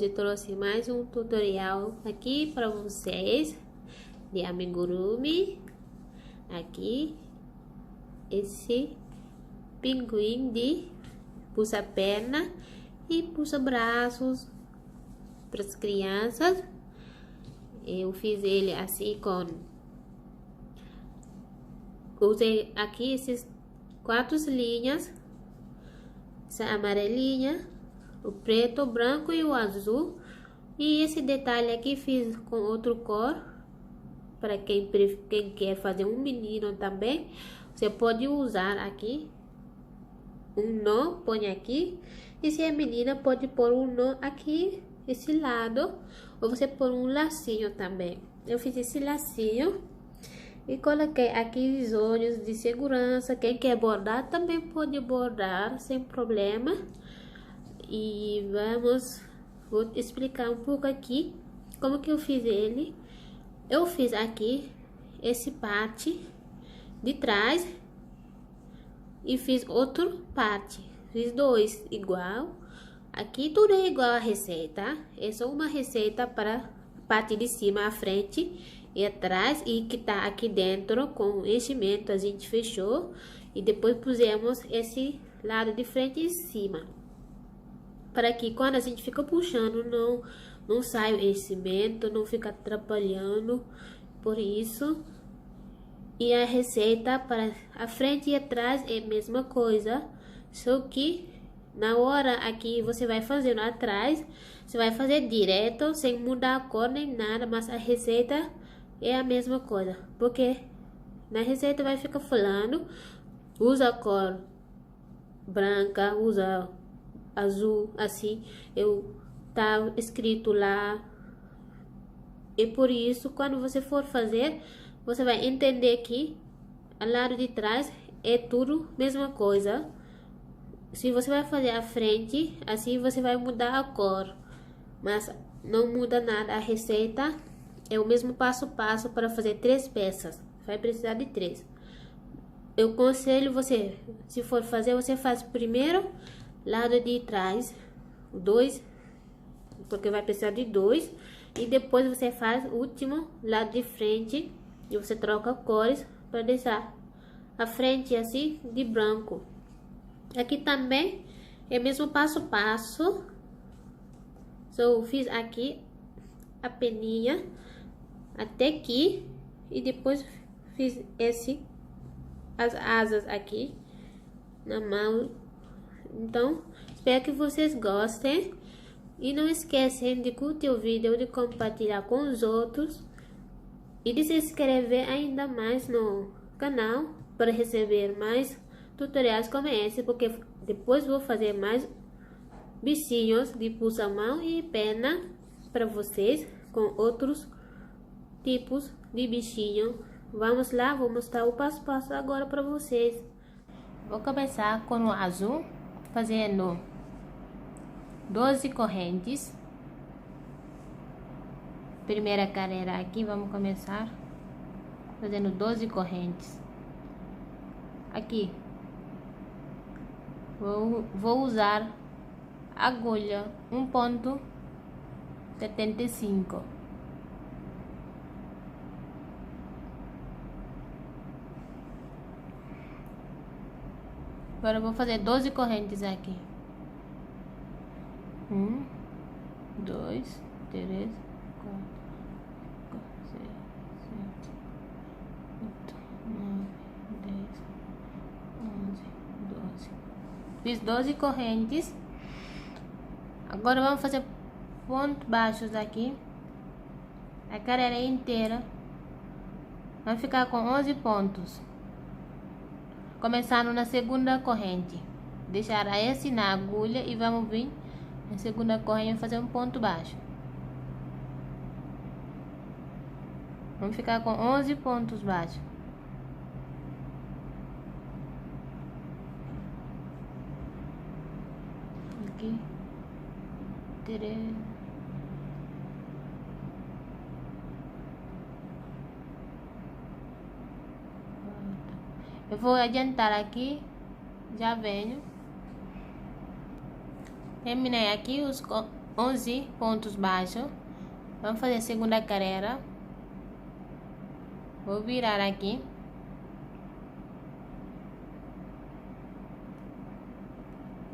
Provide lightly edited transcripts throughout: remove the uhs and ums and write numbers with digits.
Hoje trouxe mais um tutorial aqui para vocês de amigurumi. Aqui esse pinguim de puxa perna e puxa braços para as crianças. Eu fiz ele assim usei aqui esses 4 linhas, essa amarelinha, o preto, o branco e o azul. E esse detalhe aqui fiz com outro cor, para quem quer fazer um menino também. Você pode usar aqui um nó, põe aqui. E se é menina, pode pôr um nó aqui, esse lado. Ou você pôr um lacinho também. Eu fiz esse lacinho e coloquei aqui os olhos de segurança. Quem quer bordar também pode bordar sem problema. E vou explicar um pouco aqui como que eu fiz ele. Eu fiz aqui esse parte de trás e fiz outro parte, fiz 2 igual. Aqui tudo é igual a receita. É só uma receita para a parte de cima, a frente e atrás, e que tá aqui dentro com enchimento a gente fechou e depois pusemos esse lado de frente e cima, para que quando a gente fica puxando não sai o enchimento, não fica atrapalhando. Por isso, e a receita para a frente e atrás é a mesma coisa, só que na hora aqui você vai fazendo atrás, você vai fazer direto sem mudar a cor nem nada, mas a receita é a mesma coisa, porque na receita vai ficar falando, usa a cor branca, usa azul, assim, tá escrito lá. E por isso, quando você for fazer, você vai entender que ao lado de trás é tudo mesma coisa. Se você vai fazer a frente, assim você vai mudar a cor, mas não muda nada. A receita é o mesmo passo a passo para fazer 3 peças. Vai precisar de 3. Eu aconselho você, se for fazer, você faz primeiro lado de trás, 2, porque vai precisar de 2, e depois você faz o último lado de frente e você troca cores para deixar a frente assim de branco. Aqui também é o mesmo passo a passo. Eu fiz aqui a peninha até aqui e depois fiz as asas aqui na mão. Então, espero que vocês gostem. E não esquecem de curtir o vídeo, de compartilhar com os outros. E de se inscrever ainda mais no canal para receber mais tutoriais como esse. Porque depois vou fazer mais bichinhos de pulsa-mão e perna para vocês. Com outros tipos de bichinho. Vamos lá, vou mostrar o passo a passo agora para vocês. Vou começar com o azul, fazendo 12 correntes. Primeira carreira aqui, vamos começar fazendo 12 correntes. Aqui vou usar agulha 1,75. Agora eu vou fazer 12 correntes aqui. 1, 2, 3, 4, 6, 7, 8, 9, 10, 11, 12. Fiz 12 correntes. Agora vamos fazer pontos baixos aqui. A carreira inteira vai ficar com 11 pontos. Começando na segunda corrente, deixar esse na agulha e vamos vir na segunda corrente fazer um ponto baixo. Vamos ficar com 11 pontos baixos. Aqui 3. Eu vou adiantar aqui, já venho. Terminei aqui 11 pontos baixos. Vamos fazer a segunda carreira. Vou virar aqui.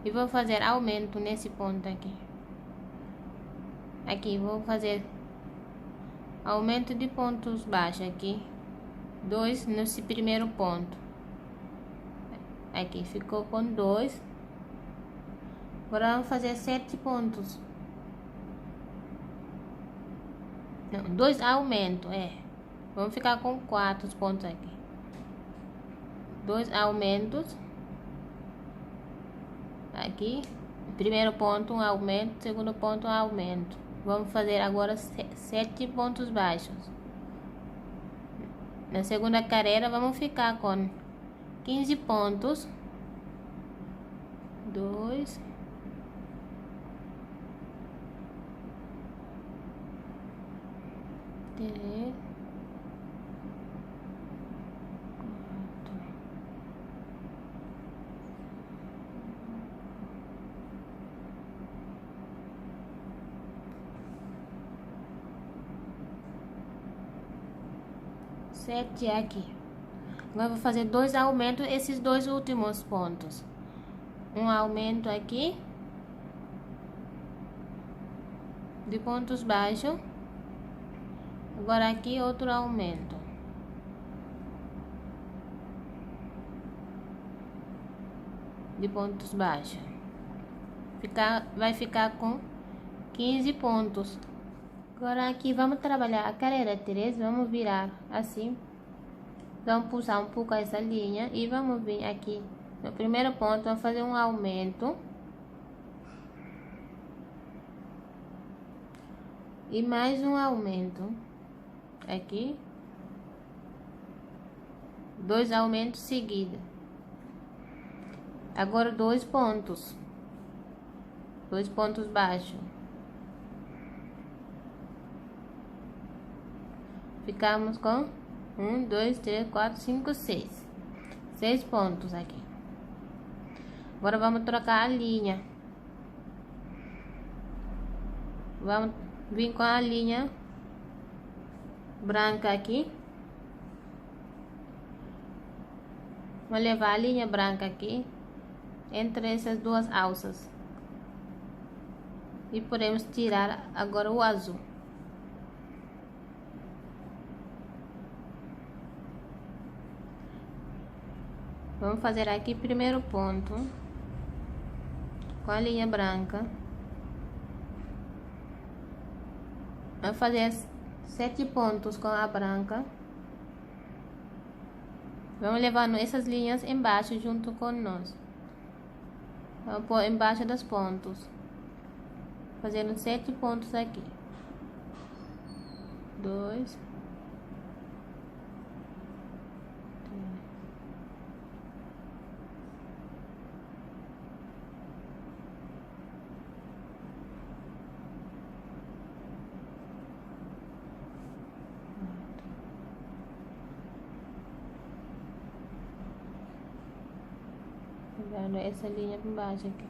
E vou fazer aumento nesse ponto aqui. Aqui vou fazer aumento de pontos baixos aqui. 2 nesse primeiro ponto. Aqui ficou com 2. Agora vamos fazer 7 pontos. Não, 2 aumento, Vamos ficar com 4 pontos aqui. 2 aumentos. Aqui, primeiro ponto, um aumento, segundo ponto, um aumento. Vamos fazer agora 7 pontos baixos. Na segunda carreira, vamos ficar com 15 pontos. 2, 3, 7 aqui. Agora vou fazer 2 aumentos, esses 2 últimos pontos. Um aumento aqui de pontos baixos. Agora aqui outro aumento. De pontos baixos. Vai ficar com 15 pontos. Agora aqui vamos trabalhar a carreira 3, vamos virar assim. Vamos puxar um pouco essa linha e vamos vir aqui no primeiro ponto, vamos fazer um aumento. E mais um aumento. Aqui. 2 aumentos seguidos. Agora 2 pontos. 2 pontos baixos. Ficamos com 1, 2, 3, 4, 5, 6. 6 pontos aqui. Agora vamos trocar a linha. Vamos vir com a linha branca aqui. Vou levar a linha branca aqui entre essas duas alças. E podemos tirar agora o azul. Vamos fazer aqui primeiro ponto com a linha branca. Vamos fazer 7 pontos com a branca. Vamos levando essas linhas embaixo junto com nós. Vamos pôr embaixo dos pontos. Fazendo 7 pontos aqui. 2, 3. Dando essa linha por baixo aqui.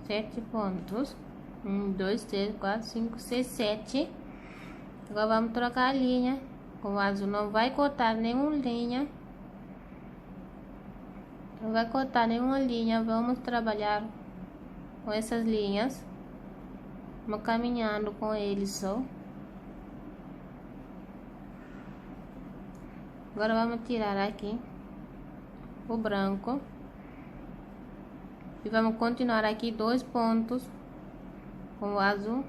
Sete pontos. 1, 2, 3, 4, 5, 6, 7. Agora vamos trocar a linha. Com o azul não vai cortar nenhuma linha. Não vai cortar nenhuma linha. Vamos trabalhar com essas linhas. Vamos caminhando com eles só. Agora vamos tirar aqui o branco. E vamos continuar aqui 2 pontos com o azul.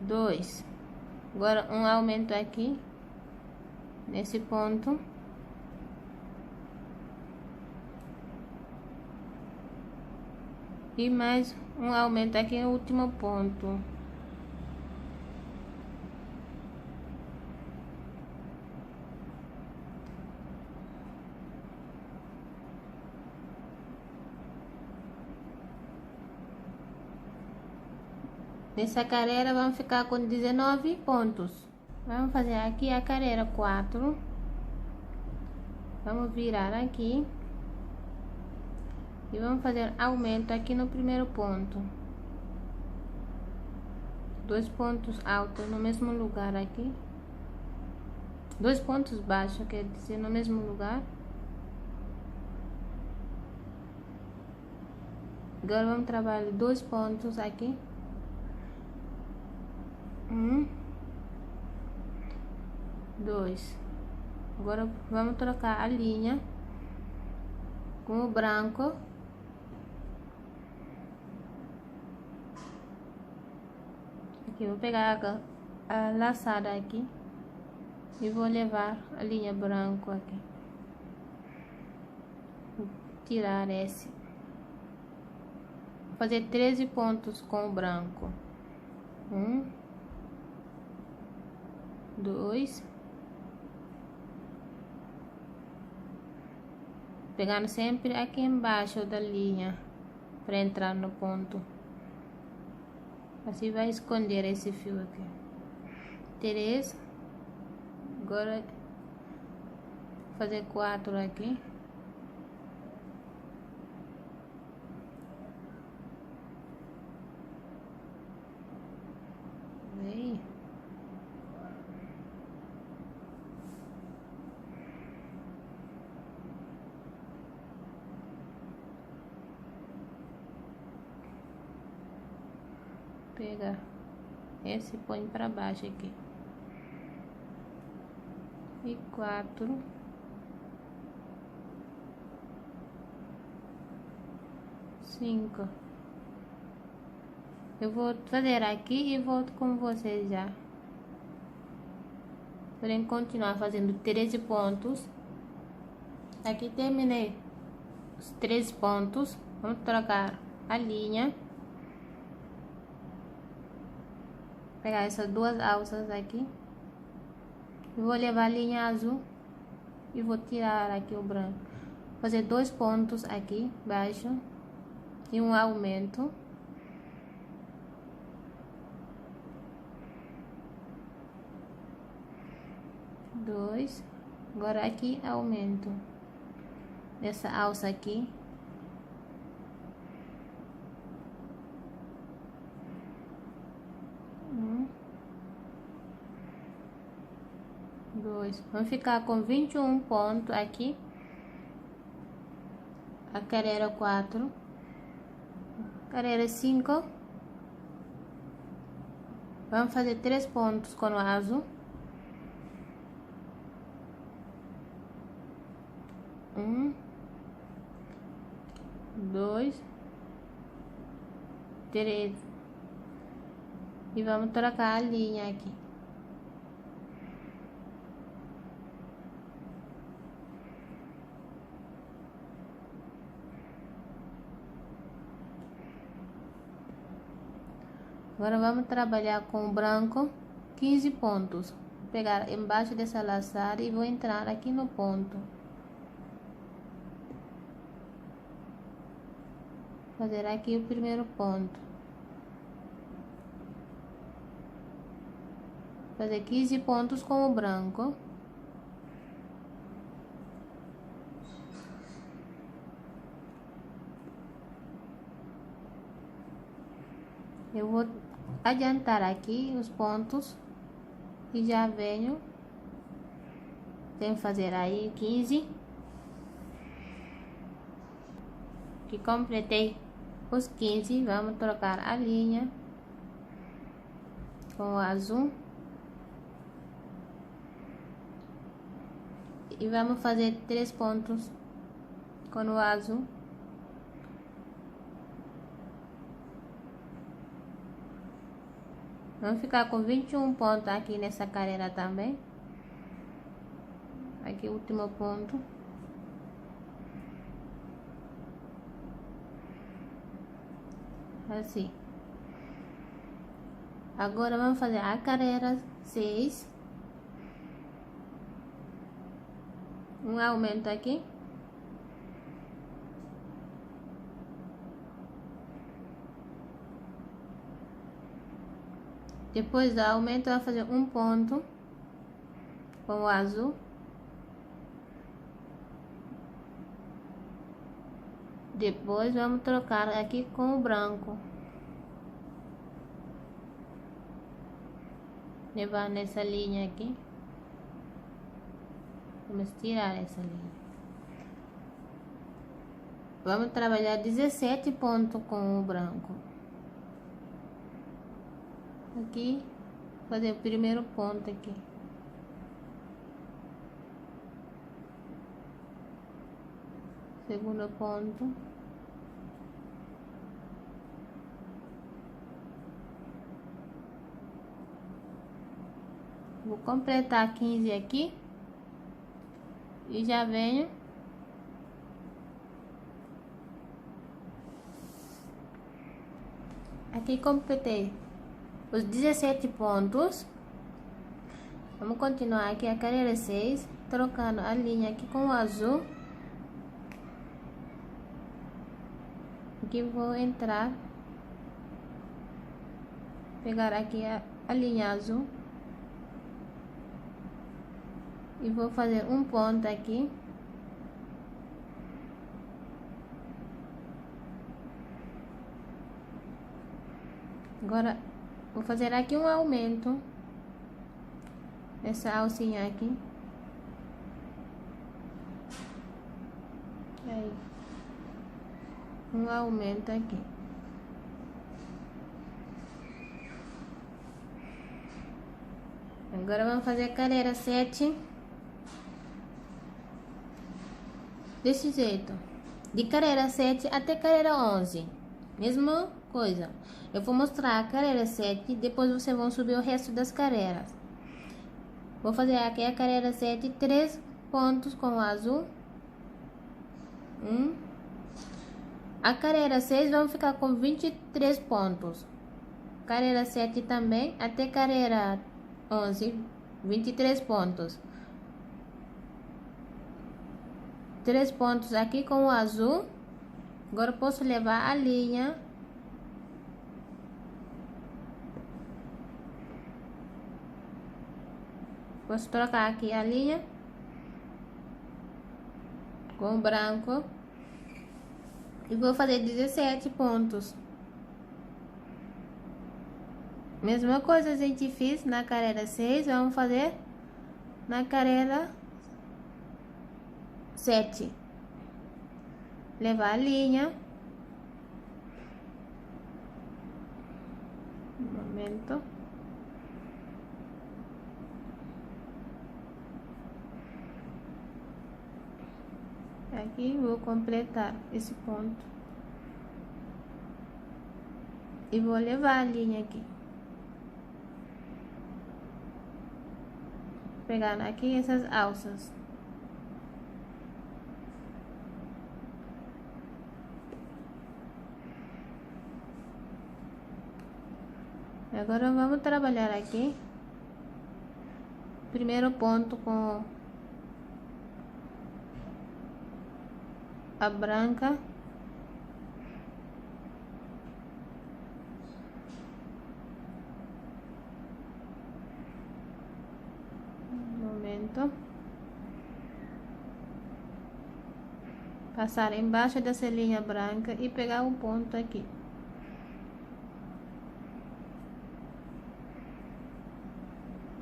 2. Agora um aumento aqui nesse ponto. E mais um aumento aqui no último ponto. Nessa carreira vamos ficar com 19 pontos. Vamos fazer aqui a carreira 4. Vamos virar aqui. E vamos fazer aumento aqui no primeiro ponto. 2 pontos altos no mesmo lugar aqui. 2 pontos baixos, quer dizer, no mesmo lugar. Agora vamos trabalhar 2 pontos aqui. 1, 2. Agora vamos trocar a linha com o branco. Aqui vou pegar a laçada aqui e vou levar a linha branca aqui. Vou tirar esse. Vou fazer 13 pontos com o branco. 1, 2. Pegando sempre aqui embaixo da linha para entrar no ponto. Assim vai esconder esse fio aqui. 3. Agora vou fazer 4 aqui. Aí. Pega esse e põe para baixo aqui. E 4. 5. Eu vou fazer aqui e volto com vocês já. Podem continuar fazendo 13 pontos. Aqui terminei os 13 pontos. Vamos trocar a linha. Pegar essas 2 alças aqui. Eu vou levar a linha azul e vou tirar aqui o branco. Fazer 2 pontos aqui baixo e um aumento. Dois. Agora aqui aumento nessa alça aqui. Vamos ficar com 21 pontos aqui. A carreira 4. Carreira 5. Vamos fazer 3 pontos com o azul. 1, 2, 3. E vamos trocar a linha aqui. Agora vamos trabalhar com o branco, 15 pontos. Vou pegar embaixo dessa laçada e vou entrar aqui no ponto. Fazer aqui o primeiro ponto. Fazer 15 pontos com o branco. Eu vou adiantar aqui os pontos e já venho. Tenho que fazer aí 15. Que completei os 15. Vamos trocar a linha com o azul. E vamos fazer 3 pontos com o azul. Vamos ficar com 21 pontos aqui nessa carreira também. Aqui o último ponto. Assim. Agora vamos fazer a carreira 6. Um aumento aqui. Depois do aumento, vai fazer um ponto com o azul. Depois vamos trocar aqui com o branco. Levar nessa linha aqui. Vamos tirar essa linha. Vamos trabalhar 17 pontos com o branco. Aqui, fazer o primeiro ponto aqui. Segundo ponto. Vou completar 15 aqui. E já venho. Aqui completei os 17 pontos. Vamos continuar aqui a carreira 6, trocando a linha aqui com o azul. Aqui vou entrar, pegar aqui a linha azul e vou fazer um ponto aqui. Agora vou fazer aqui um aumento nessa alcinha aqui. Aí, um aumento aqui. Agora vamos fazer a carreira 7 desse jeito, de carreira 7 até carreira 11, mesma coisa. Eu vou mostrar a carreira 7, depois vocês vão subir o resto das carreiras. Vou fazer aqui a carreira 7, 3 pontos com o azul. A carreira 6 vamos ficar com 23 pontos. Carreira 7 também, até carreira 11, 23 pontos. 3 pontos aqui com o azul. Agora posso levar a linha. Posso trocar aqui a linha com o branco. E vou fazer 17 pontos. Mesma coisa a gente fez na carreira 6, vamos fazer na carreira 7. Levar a linha. Um momento. Aqui vou completar esse ponto. E vou levar a linha aqui. Pegar aqui essas alças. Agora vamos trabalhar aqui. Primeiro ponto com a branca. Passar embaixo dessa linha branca e pegar um ponto aqui.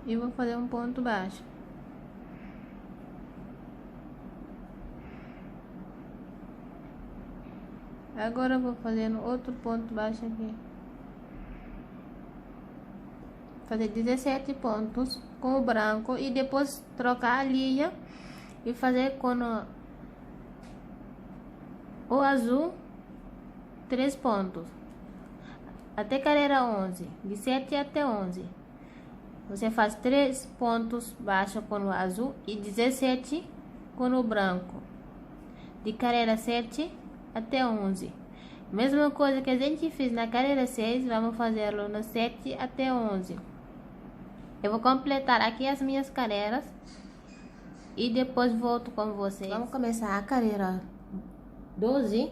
E vou fazer um ponto baixo. Agora eu vou fazendo outro ponto baixo aqui. Fazer 17 pontos com o branco e depois trocar a linha e fazer com o azul 3 pontos até carreira 11, de 7 até 11. Você faz 3 pontos baixos com o azul e 17 com o branco, de carreira 7 até 11. Mesma coisa que a gente fez na carreira 6, vamos fazê-lo no 7 até 11. Eu vou completar aqui as minhas carreiras e depois volto com vocês. Vamos começar a carreira 12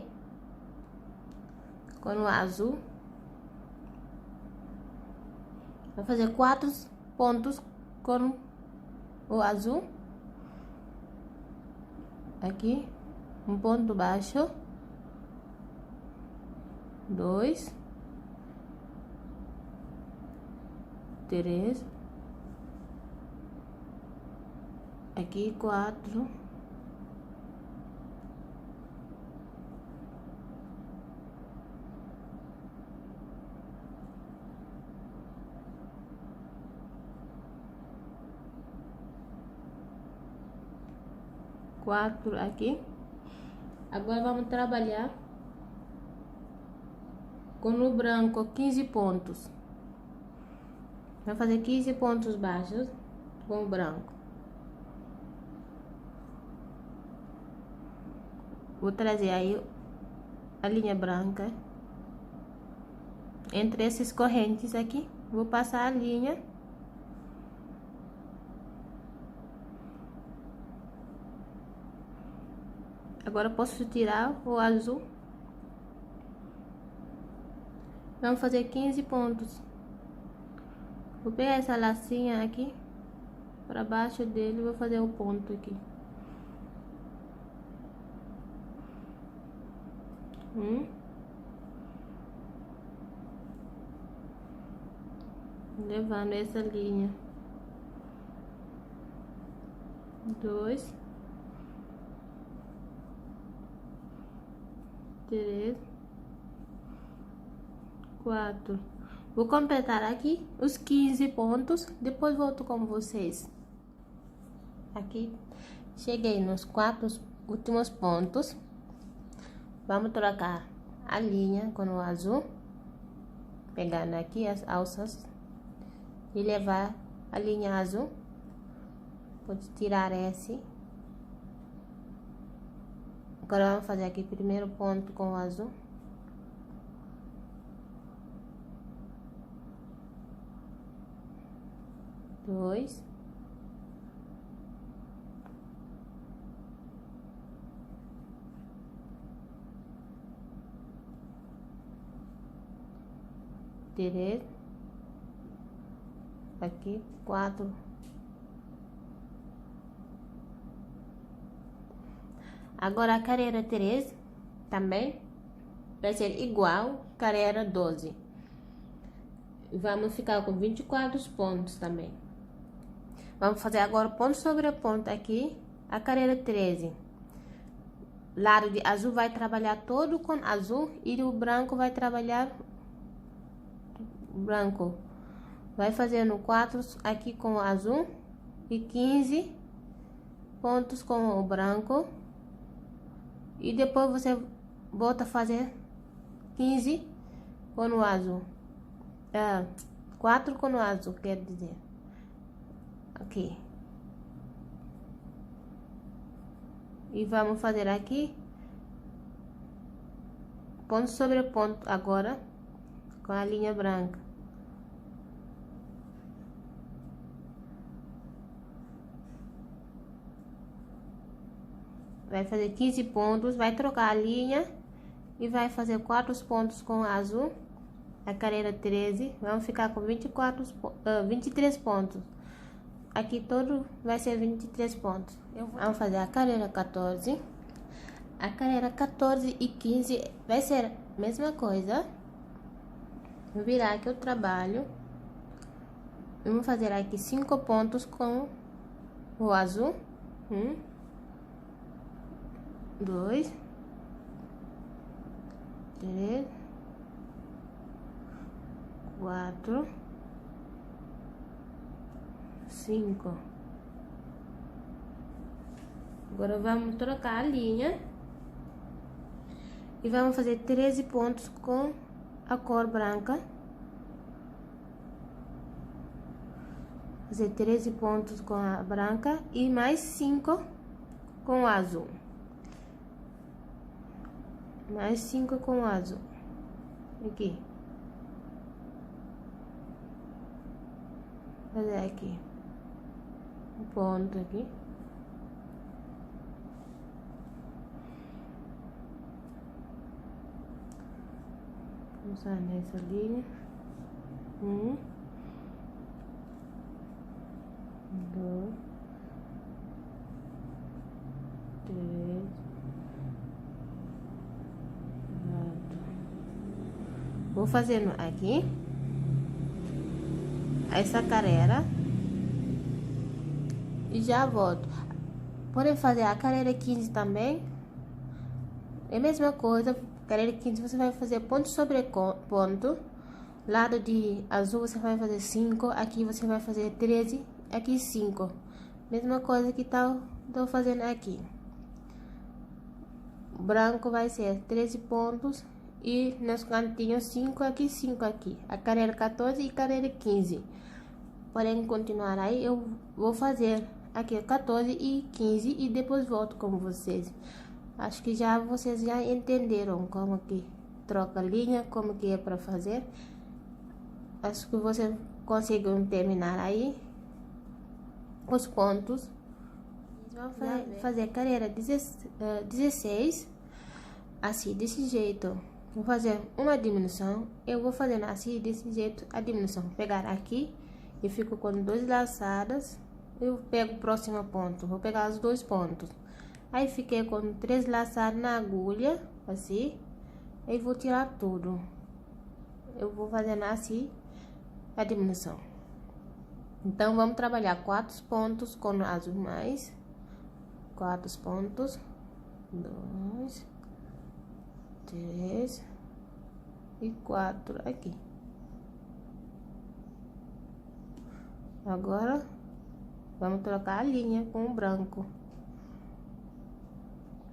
com o azul. Vai fazer 4 pontos com o azul. Aqui, um ponto baixo, 2, 3, aqui 4, aqui. Agora vamos trabalhar com o branco 15 pontos. Vai fazer 15 pontos baixos com o branco. Vou trazer aí a linha branca entre esses correntes aqui. Vou passar a linha. Agora posso tirar o azul. Vamos fazer 15 pontos. Vou pegar essa lacinha aqui para baixo dele, vou fazer o ponto aqui. Levando essa linha. 2, 3, 4. Vou completar aqui os 15 pontos, depois volto com vocês. Aqui, cheguei nos 4 últimos pontos. Vamos trocar a linha com o azul, pegando aqui as alças e levar a linha azul. Pode tirar esse. Agora vamos fazer aqui primeiro ponto com o azul. Dois. Três. Aqui, 4. Agora a carreira 3 também vai ser igual carreira 12. Vamos ficar com 24 pontos também. Vamos fazer agora ponto sobre ponto aqui, a carreira 13. Lado de azul vai trabalhar todo com azul e o branco vai trabalhar branco. Vai fazendo 4 aqui com o azul e 15 pontos com o branco. E depois você volta a fazer 15 com o azul. 4 com o azul, quer dizer. Aqui. E vamos fazer aqui ponto sobre ponto agora com a linha branca. Vai fazer 15 pontos, vai trocar a linha e vai fazer 4 pontos com azul, a carreira 13, vamos ficar com 23 pontos. Aqui todo vai ser 23 pontos. Vamos fazer a carreira 14. A carreira 14 e 15 vai ser a mesma coisa. Vou virar aqui o trabalho. Vamos fazer aqui 5 pontos com o azul. 2, 3, 4, 5. Agora vamos trocar a linha e vamos fazer 13 pontos com a cor branca. Fazer 13 pontos com a branca e mais 5 com o azul. Mais 5 com o azul. Aqui. Fazer aqui um ponto aqui. Vamos usar nessa linha. 1, 2, 3, 4. Vou fazendo aqui essa carreira e já volto. Pode fazer a carreira 15 também. É a mesma coisa. Carreira 15 você vai fazer ponto sobre ponto. Lado de azul você vai fazer 5. Aqui você vai fazer 13. Aqui 5. Mesma coisa que tô fazendo aqui. O branco vai ser 13 pontos. E nos cantinhos 5 aqui, 5 aqui. A carreira 14 e carreira 15. Podem continuar aí. Eu vou fazer aqui 14 e 15 e depois volto com vocês. Acho que vocês já entenderam como que troca linha, como que é para fazer. Acho que vocês conseguem terminar aí os pontos. Vamos fazer a carreira 16, assim, desse jeito. Vou fazer uma diminuição. Eu vou fazendo assim, desse jeito, a diminuição. Vou pegar aqui e fico com 2 laçadas. Eu pego o próximo ponto. Vou pegar os 2 pontos. Aí fiquei com 3 laçadas na agulha, assim. Aí vou tirar tudo. Eu vou fazendo assim a diminuição. Então, vamos trabalhar 4 pontos com azul mais. 4 pontos. 2, 3 e 4 aqui. Agora, vamos trocar a linha com o branco.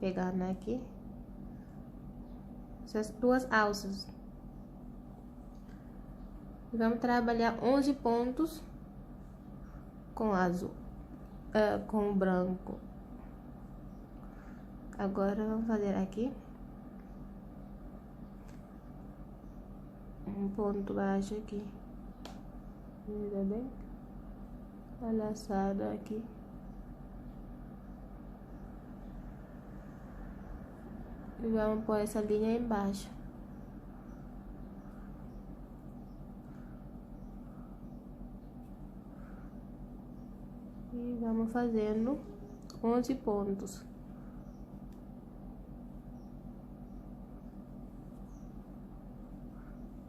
Pegar aqui essas 2 alças. Vamos trabalhar 11 pontos com azul, com o branco. Agora, vamos fazer aqui um ponto baixo aqui. Veja bem? A laçada aqui. E vamos pôr essa linha embaixo. E vamos fazendo 11 pontos.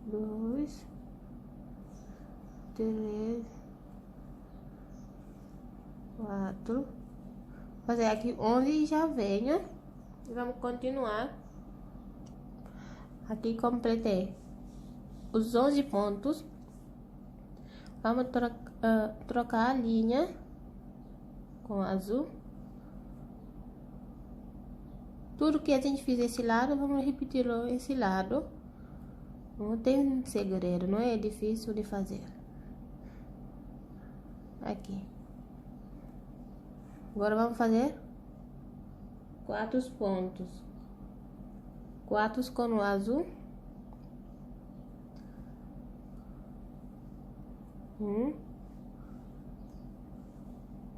Dois, 3, 4. Fazer aqui 11 e já venho. E vamos continuar. Aqui completei os 11 pontos. Vamos trocar a linha com azul. Tudo que a gente fizer esse lado, vamos repetir esse lado. Não tem segredo, não é difícil de fazer. Aqui. Agora vamos fazer 4 pontos. 4 com o azul. 1,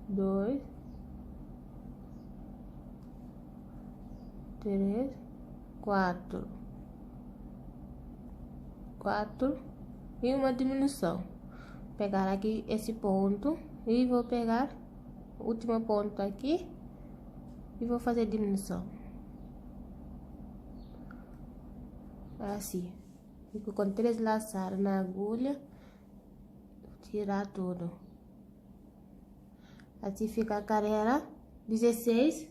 2, 3, 4. 4 e uma diminuição. Vou pegar aqui esse ponto e vou pegar o último ponto aqui e vou fazer diminuição. Assim. Fico com 3 laçadas na agulha. Vou tirar tudo. Assim fica a carreira 16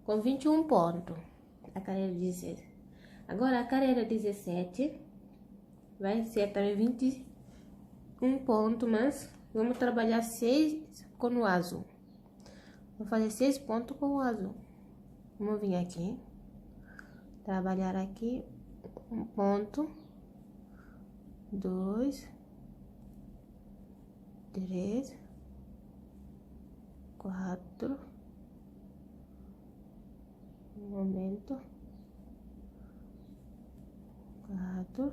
com 21 pontos. A carreira 16. Agora a carreira 17 vai ser também 21 pontos, mas vamos trabalhar 6 com o azul. Vou fazer 6 pontos com o azul. Vamos vir aqui, trabalhar aqui um ponto, 2, 3, 4, um momento, 4,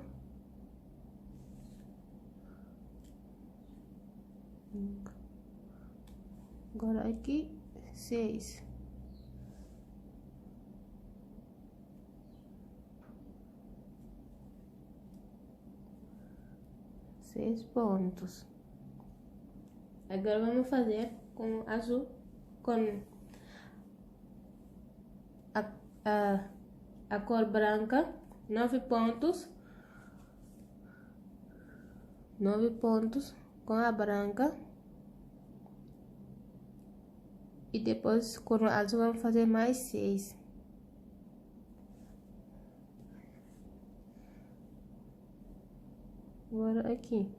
agora aqui 6. Seis pontos. Agora vamos fazer com azul, com a cor branca, 9 pontos com a branca, e depois com o azul vamos fazer mais 6. Agora aqui,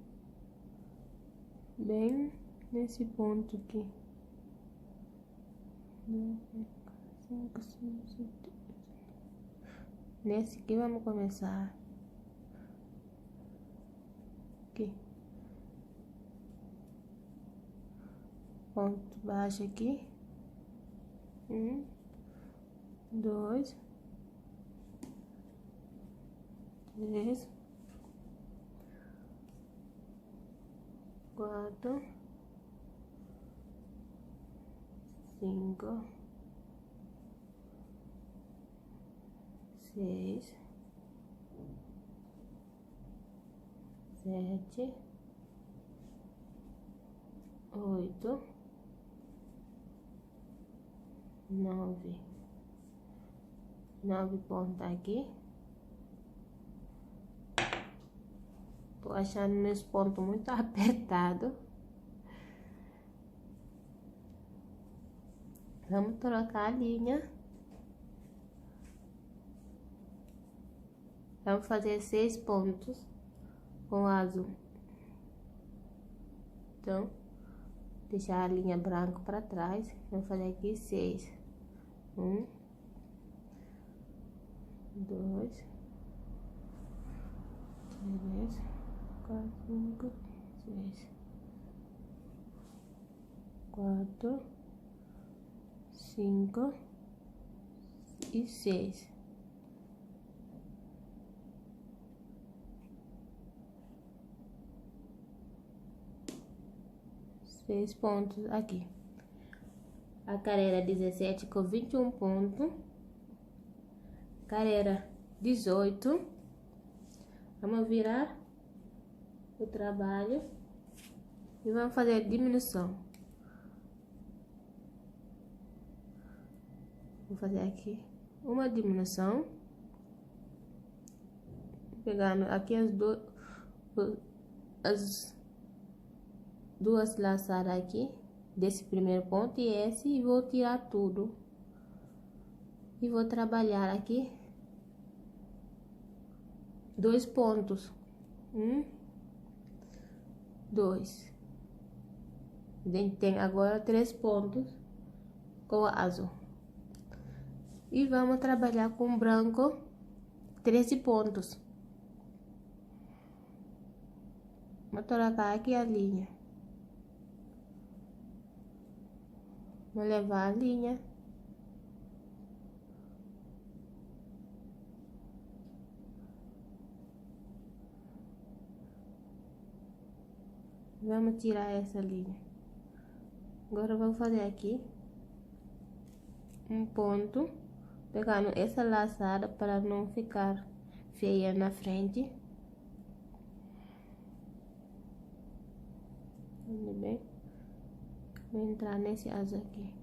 bem nesse ponto aqui, 5, 6, 7. Nesse aqui vamos começar aqui, ponto baixo aqui, 1, 2, 3, 4, 5, 6, 7, 8, 9. 9 pontos aqui. Tô achando meus pontos muito apertado. Vamos trocar a linha. Vamos fazer 6 pontos com azul. Então, deixar a linha branca para trás. Vamos fazer aqui 6. 1, 2, 3, 4, 5, 6, 4, 5 e 6. Seis pontos aqui. A carreira 17 com 21 pontos. Carreira 18. Vamos virar o trabalho e vamos fazer a diminuição. Vou fazer aqui uma diminuição, pegando aqui as duas laçadas aqui desse primeiro ponto e esse, e vou tirar tudo e vou trabalhar aqui 2 pontos, 1, 2. A gente tem agora 3 pontos com azul e vamos trabalhar com branco 13 pontos. Vou trocar aqui a linha. Vou levar a linha. Vamos tirar essa linha. Agora eu vou fazer aqui um ponto, pegando essa laçada para não ficar feia na frente. Tudo bem? Vou entrar nesse azul aqui.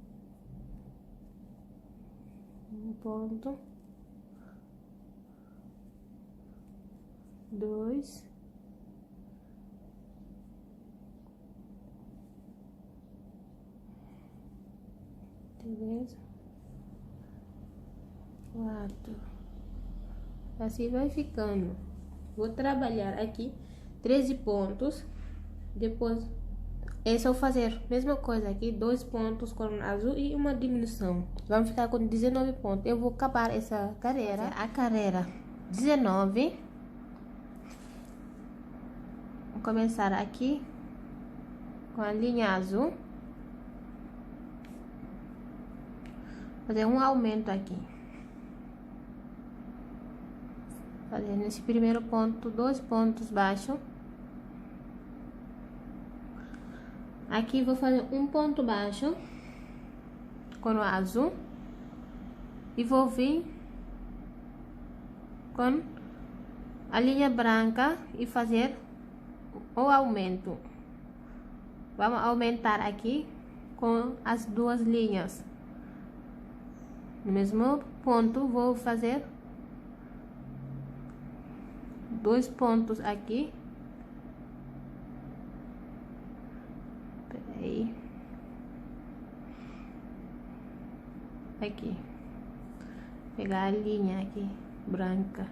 Um ponto, 2, 3, 4. Assim vai ficando. Vou trabalhar aqui 13 pontos. Depois, esse eu vou fazer mesma coisa aqui, 2 pontos com azul e uma diminuição. Vamos ficar com 19 pontos. Eu vou acabar essa carreira. A carreira 19. Vou começar aqui com a linha azul. Fazer um aumento aqui. Fazer nesse primeiro ponto 2 pontos baixos. Aqui vou fazer um ponto baixo com o azul e vou vir com a linha branca e fazer o aumento. Vamos aumentar aqui com as duas linhas. No mesmo ponto, vou fazer 2 pontos aqui. Peraí. Aqui. Pegar a linha aqui, branca,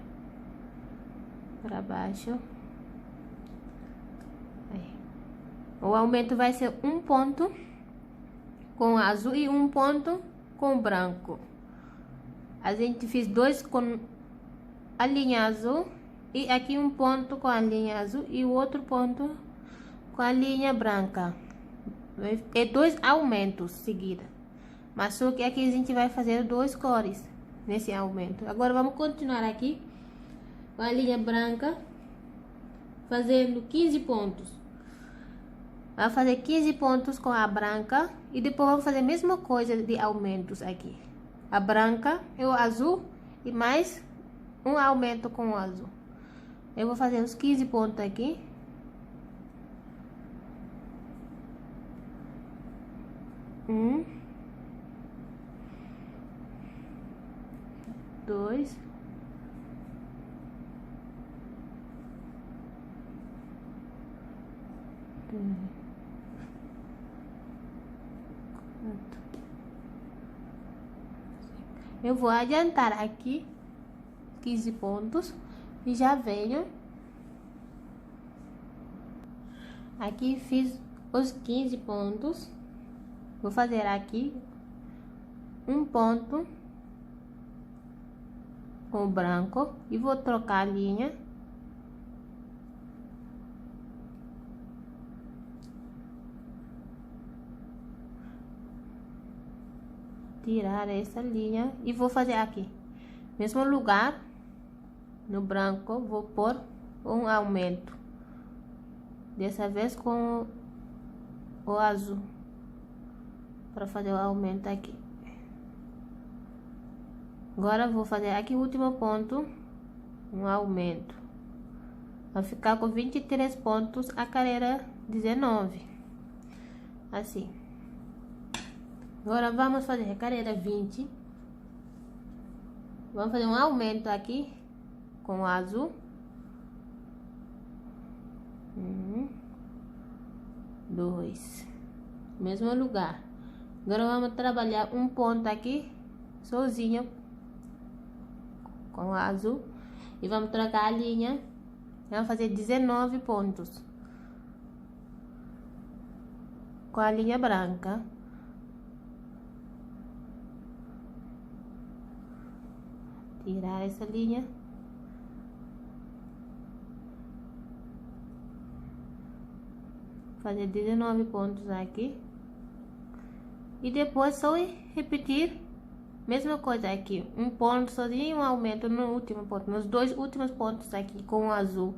para baixo. Aí. O aumento vai ser 1 ponto com azul e 1 ponto com branco. A gente fez 2 com a linha azul e aqui 1 ponto com a linha azul e o outro ponto com a linha branca. É 2 aumentos seguida, mas só que aqui a gente vai fazer 2 cores nesse aumento. Agora vamos continuar aqui com a linha branca, fazendo 15 pontos. Vamos fazer 15 pontos com a branca e depois vamos fazer a mesma coisa de aumentos aqui. A branca e o azul e mais um aumento com o azul. Eu vou fazer os 15 pontos aqui. Um, 2, 3, 4. Eu vou adiantar aqui 15 pontos e já venho aqui, fiz os 15 pontos. Vou fazer aqui 1 ponto com o branco e vou trocar a linha. Tirar essa linha e vou fazer aqui mesmo lugar no branco, vou pôr um aumento, dessa vez com o azul, para fazer o aumento aqui. Agora vou fazer aqui o último ponto, um aumento, vai ficar com 23 pontos a carreira 19, assim. Agora vamos fazer a carreira 20. Vamos fazer um aumento aqui com o azul. 1, 2, mesmo lugar. Agora vamos trabalhar um ponto aqui sozinho com o azul e vamos trocar a linha. Vamos fazer 19 pontos com a linha branca. Tirar essa linha. Fazer 19 pontos aqui. E depois só repetir mesma coisa aqui. Um ponto sozinho e um aumento no último ponto. Nos 2 últimos pontos aqui com o azul.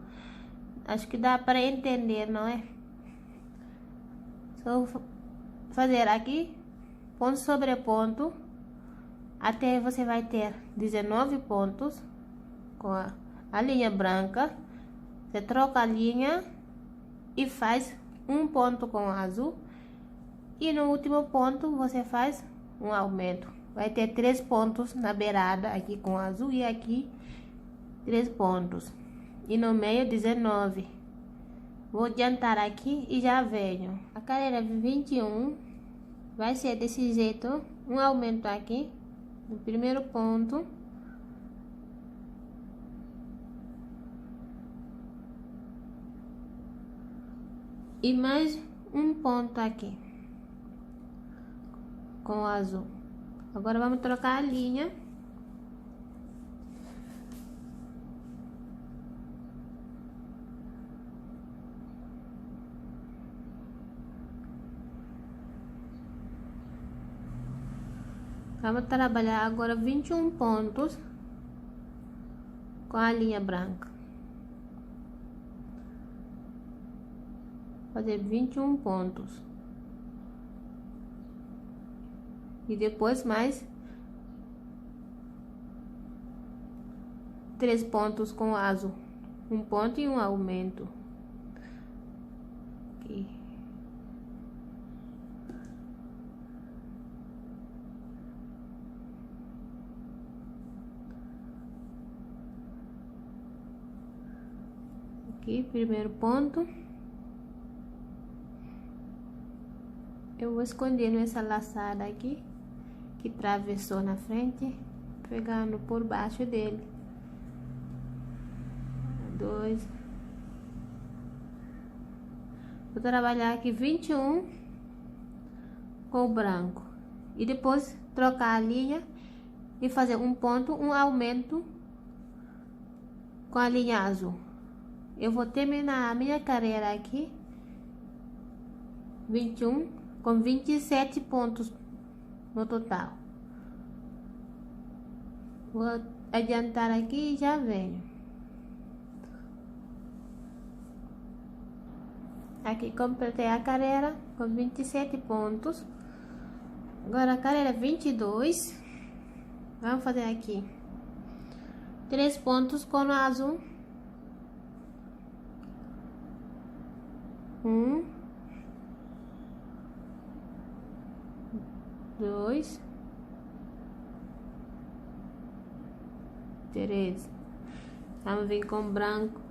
Acho que dá para entender, não é? Só fazer aqui ponto sobre ponto, até você vai ter 19 pontos com a linha branca. Você troca a linha e faz um ponto com o azul. E no último ponto você faz um aumento. Vai ter 3 pontos na beirada aqui com o azul e aqui 3 pontos. E no meio 19. Vou adiantar aqui e já venho. A carreira 21 vai ser desse jeito. Um aumento aqui no primeiro ponto. E mais um ponto aqui com o azul. Agora vamos trocar a linha. Vamos trabalhar agora 21 pontos com a linha branca. Fazer 21 pontos. E depois mais 3 pontos com o azul. Um ponto e um aumento. Aqui. Aqui, primeiro ponto. Eu vou esconder essa laçada aqui, que atravessou na frente, pegando por baixo dele. 2. Vou trabalhar aqui 21 com o branco. E depois trocar a linha e fazer um ponto, um aumento com a linha azul. Eu vou terminar a minha carreira aqui 21 com 27 pontos no total. Vou adiantar aqui e já venho. Aqui completei a carreira com 27 pontos. Agora a carreira 22. Vamos fazer aqui 3 pontos com o azul. 1, 2, 3. Vamos vir com branco.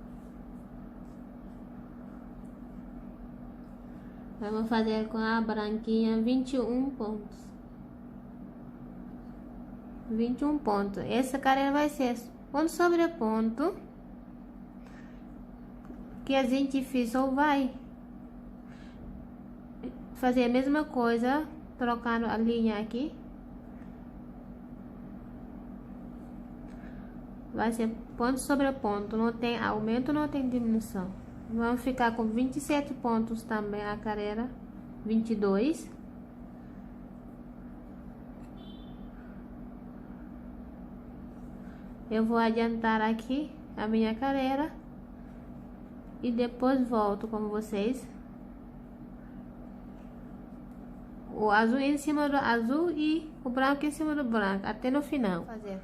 Vamos fazer com a branquinha 21 pontos. 21 pontos. Essa carreira vai ser ponto sobre ponto que a gente fez, ou vai fazer a mesma coisa, trocando a linha aqui. Vai ser ponto sobre ponto, não tem aumento, não tem diminuição. Vamos ficar com 27 pontos também a carreira 22. Eu vou adiantar aqui a minha carreira e depois volto com vocês. O azul em cima do azul e o branco em cima do branco, até no final. Vou fazer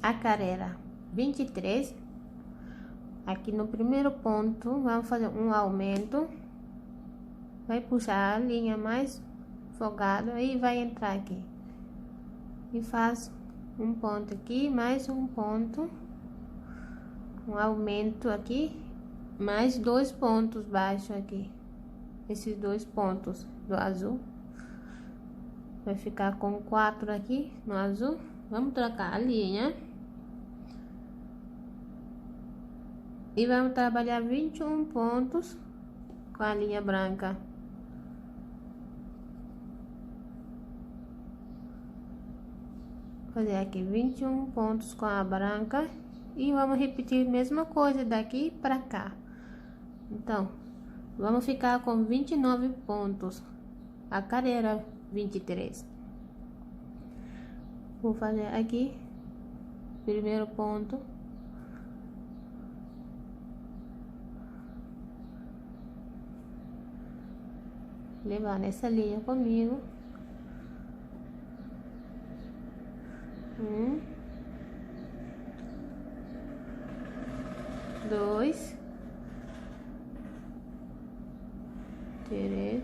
a carreira 23. Aqui no primeiro ponto, vamos fazer um aumento. Vai puxar a linha mais folgada e vai entrar aqui. E faz um ponto aqui, mais um ponto. Um aumento aqui, mais 2 pontos baixos aqui. Esses 2 pontos do azul. Vai ficar com 4 aqui no azul. Vamos trocar a linha. E vamos trabalhar 21 pontos com a linha branca. Fazer aqui 21 pontos com a branca. E vamos repetir a mesma coisa daqui pra cá. Então, vamos ficar com 29 pontos. A carreira 23. Vou fazer aqui primeiro ponto. Levar nessa linha comigo. 1, 2, 3,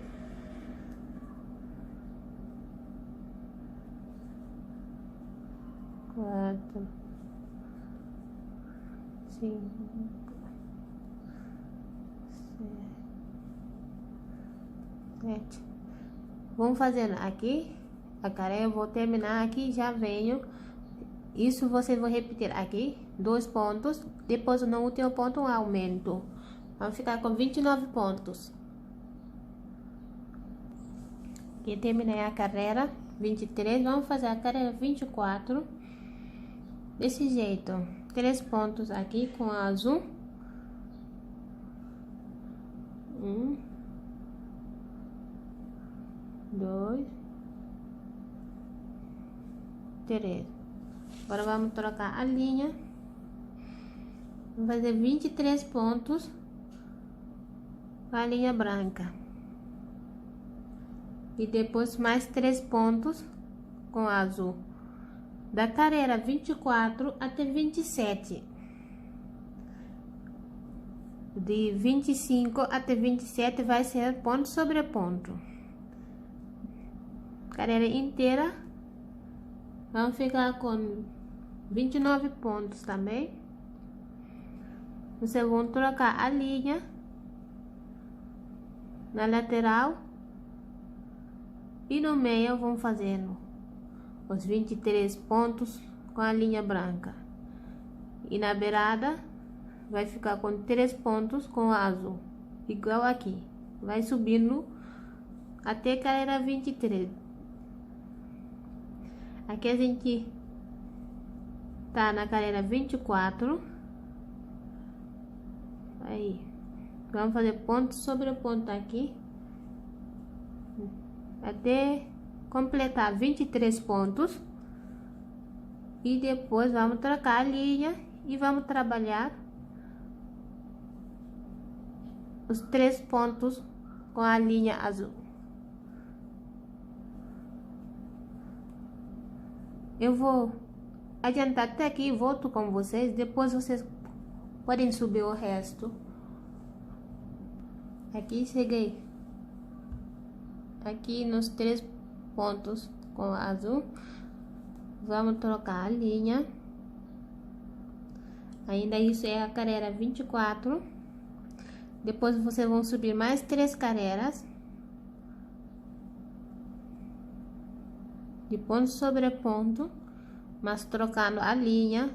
4, 5, 6, 7. Vamos fazendo aqui a carreira. Eu vou terminar aqui, já venho. Isso vocês vão repetir aqui 2 pontos, depois no último ponto um aumento. Vamos ficar com 29 pontos. Aqui terminei a carreira 23. Vamos fazer a carreira 24 desse jeito. 3 pontos aqui com azul. 1, 2, 3. Agora vamos trocar a linha. Vamos fazer 23 pontos com a linha branca. E depois mais 3 pontos com azul. Da carreira 24 até 27. De 25 até 27 vai ser ponto sobre ponto. Carreira inteira. Vamos ficar com 29 pontos também. Vocês vão trocar a linha na lateral e no meio vão fazendo os 23 pontos com a linha branca, e na beirada vai ficar com 3 pontos com azul, igual aqui. Vai subindo até carreira 23. Aqui a gente tá na carreira 24. Aí vamos fazer ponto sobre ponto aqui até completar 23 pontos, e depois vamos trocar a linha e vamos trabalhar os 3 pontos com a linha azul. Eu vou adiantar até aqui e volto com vocês, depois vocês podem subir o resto. Aqui cheguei aqui nos 3 pontos com azul. Vamos trocar a linha. Ainda isso é a carreira 24. Depois vocês vão subir mais 3 carreiras de ponto sobre ponto, mas trocando a linha.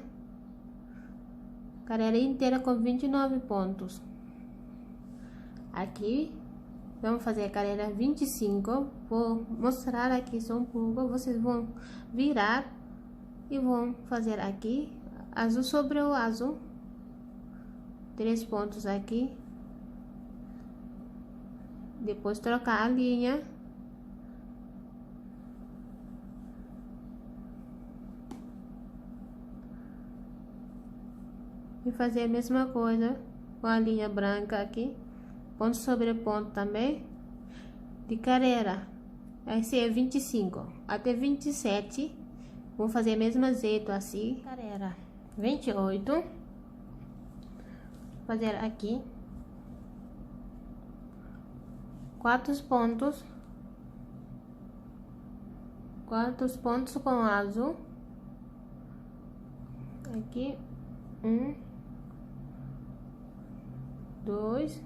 Carreira inteira com 29 pontos. Aqui vamos fazer a carreira 25. Vou mostrar aqui só um pouco. Vocês vão virar e vão fazer aqui azul sobre o azul, 3 pontos aqui. Depois trocar a linha e fazer a mesma coisa com a linha branca aqui, ponto sobre ponto também, de carreira. Esse é 25 até 27. Vou fazer o mesmo jeito assim. Carreira 28. Fazer aqui 4 pontos com azul. Aqui 1, 2,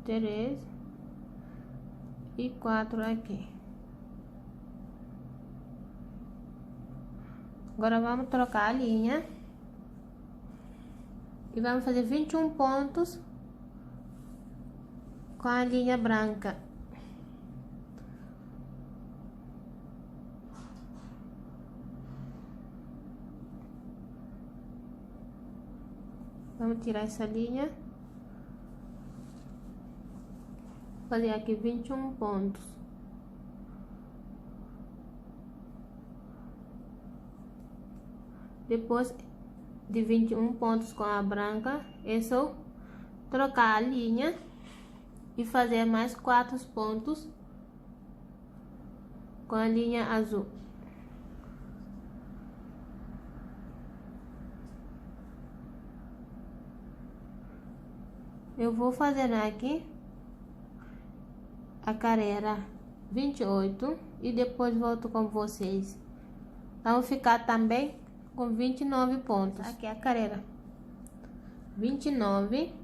3 e 4 aqui. Agora vamos trocar a linha e vamos fazer 21 pontos com a linha branca. Vamos tirar essa linha, fazer aqui 21 pontos. Depois de 21 pontos com a branca, é só trocar a linha e fazer mais 4 pontos com a linha azul. Eu vou fazer aqui a carreira 28 e depois volto com vocês. Vamos ficar também com 29 pontos. Aqui é a carreira 29.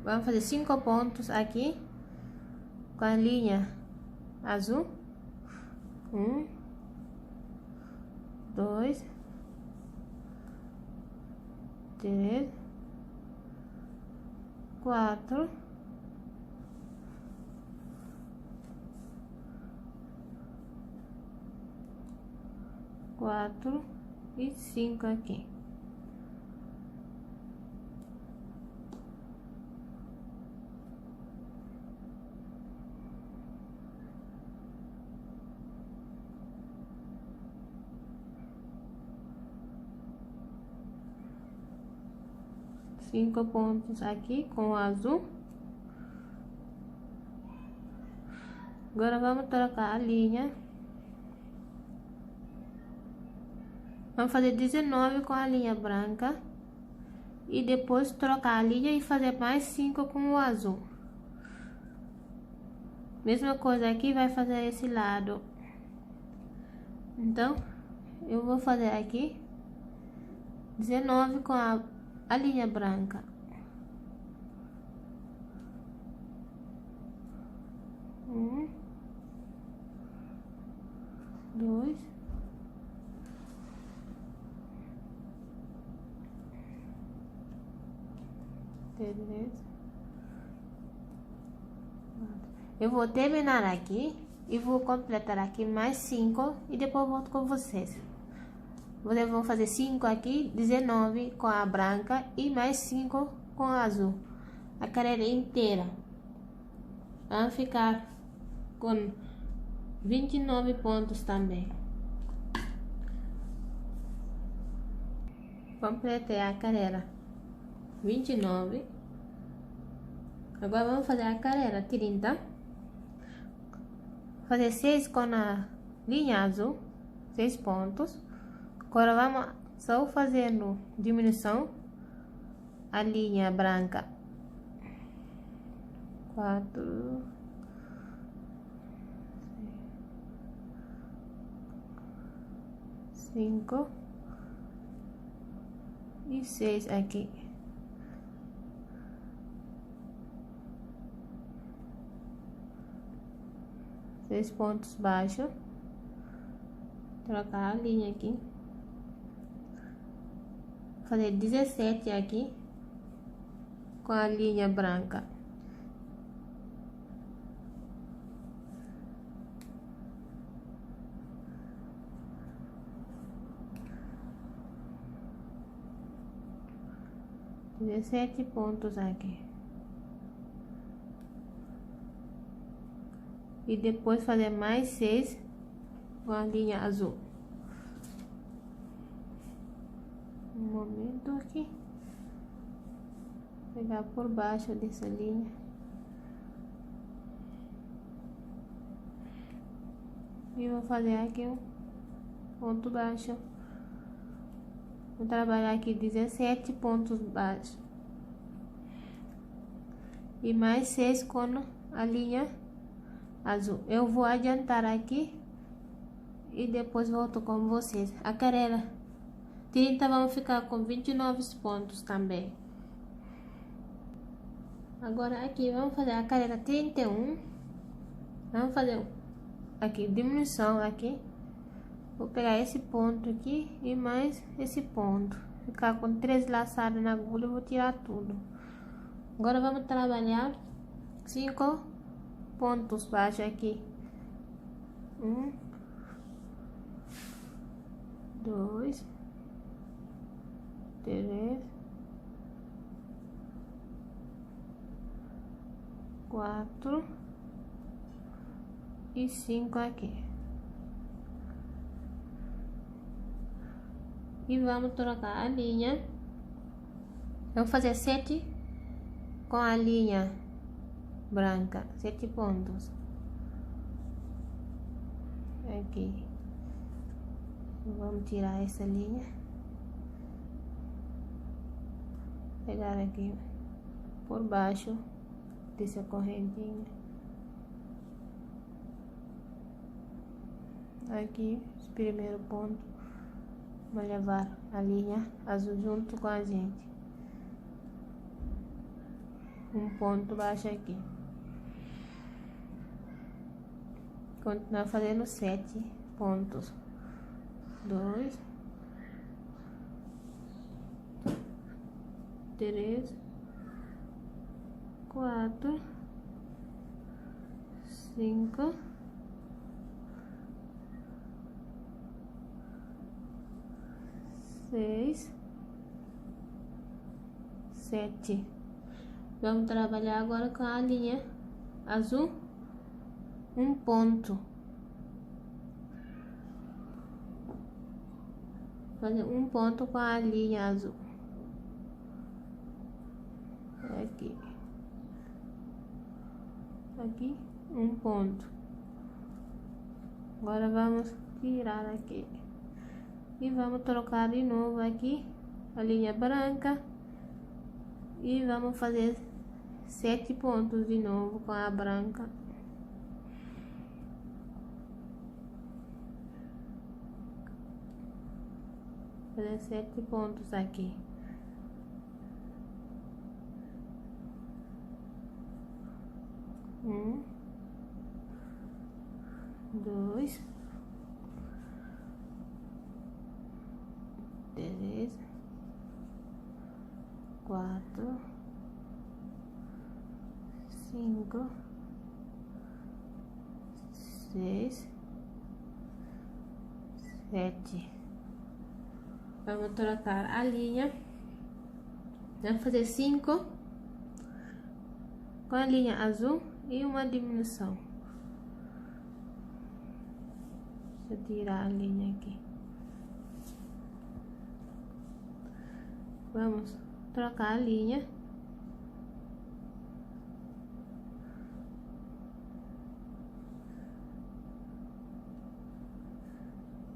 Vamos fazer 5 pontos aqui com a linha azul. 1, 2, 3, 4, 4 e 5 aqui. Cinco pontos aqui com o azul. Agora vamos trocar a linha. Vamos fazer 19 com a linha branca e depois trocar a linha e fazer mais 5 com o azul. Mesma coisa aqui, vai fazer esse lado. Então eu vou fazer aqui 19 com a linha branca. Um, dois, três. Eu vou terminar aqui e vou completar aqui mais 5 e depois volto com vocês. Vocês vão fazer 5 aqui, 19 com a branca e mais 5 com a azul. A carreira inteira. Vai ficar com 29 pontos também. Completei a carreira 29. Agora vamos fazer a carreira 30. Fazer 6 com a linha azul, 6 pontos. Agora vamos só fazendo diminuição a linha branca. 4, 5 e 6 aqui. Seis pontos baixos. Trocar a linha aqui. Fazer 17 aqui com a linha branca. Dezessete pontos aqui. E depois fazer mais 6 com a linha azul. Um momento aqui. Pegar por baixo dessa linha. E vou fazer aqui um ponto baixo. Vou trabalhar aqui 17 pontos baixos. E mais 6 com a linha azul. Eu vou adiantar aqui e depois volto com vocês. A carreira 30 vamos ficar com 29 pontos também. Agora aqui vamos fazer a carreira 31. Vamos fazer aqui diminuição aqui. Vou pegar esse ponto aqui e mais esse ponto. Ficar com 3 laçadas na agulha, eu vou tirar tudo. Agora vamos trabalhar 5 pontos baixos aqui. 1, 2, 3, 4 e 5 aqui. E vamos trocar a linha. Eu vou fazer 7 com a linha branca, 7 pontos aqui. Vamos tirar essa linha, pegar aqui por baixo dessa correntinha aqui, esse primeiro ponto. Vou levar a linha azul junto com a gente. Um ponto baixo aqui. Continuar fazendo 7 pontos. 2, 3, 4, 5, 6, 7. Vamos trabalhar agora com a linha azul, um ponto. Fazer um ponto com a linha azul. Aqui. Aqui, um ponto. Agora vamos tirar aqui. E vamos trocar de novo aqui a linha branca. E vamos fazer 7 pontos de novo com a branca. Fazer 7 pontos aqui. Um, dois, três, quatro, cinco, seis, sete. Vamos trocar a linha. Vamos fazer 5 com a linha azul e uma diminuição. Deixa eu tirar a linha aqui. Vamos trocar a linha.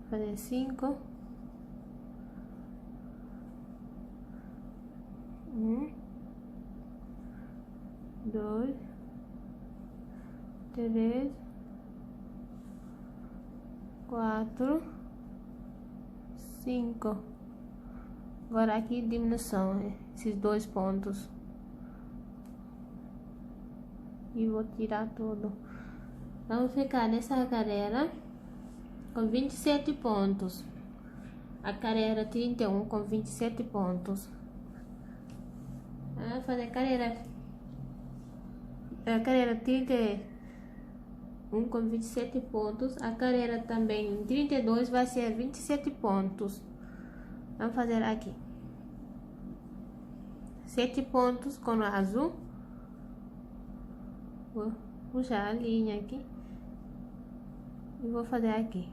Fazer 5. 1, 2, 3, 4, 5. Agora aqui diminuição, esses 2 pontos. E vou tirar tudo. Vamos ficar nessa carreira com 27 pontos. A carreira 31 com 27 pontos. Vamos fazer a carreira 31 com 27 pontos. A carreira também 32 vai ser 27 pontos. Vamos fazer aqui 7 pontos com o azul. Vou puxar a linha aqui e vou fazer aqui.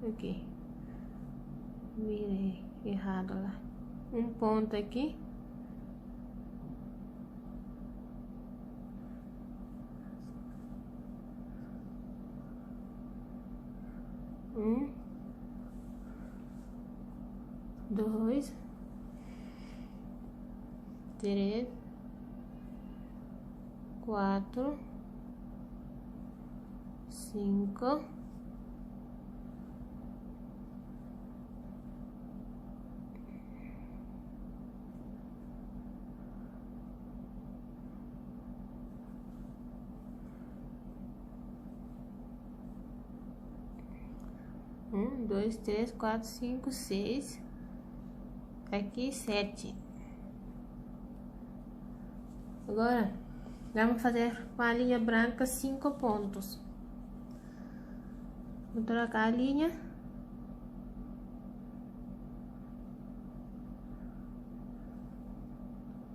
Aqui. Virei errado lá. Um ponto aqui. Um, dois, três, quatro, cinco, um, dois, três, quatro, cinco, seis, aqui 7. Agora vamos fazer com a linha branca 5 pontos. Vou trocar a linha.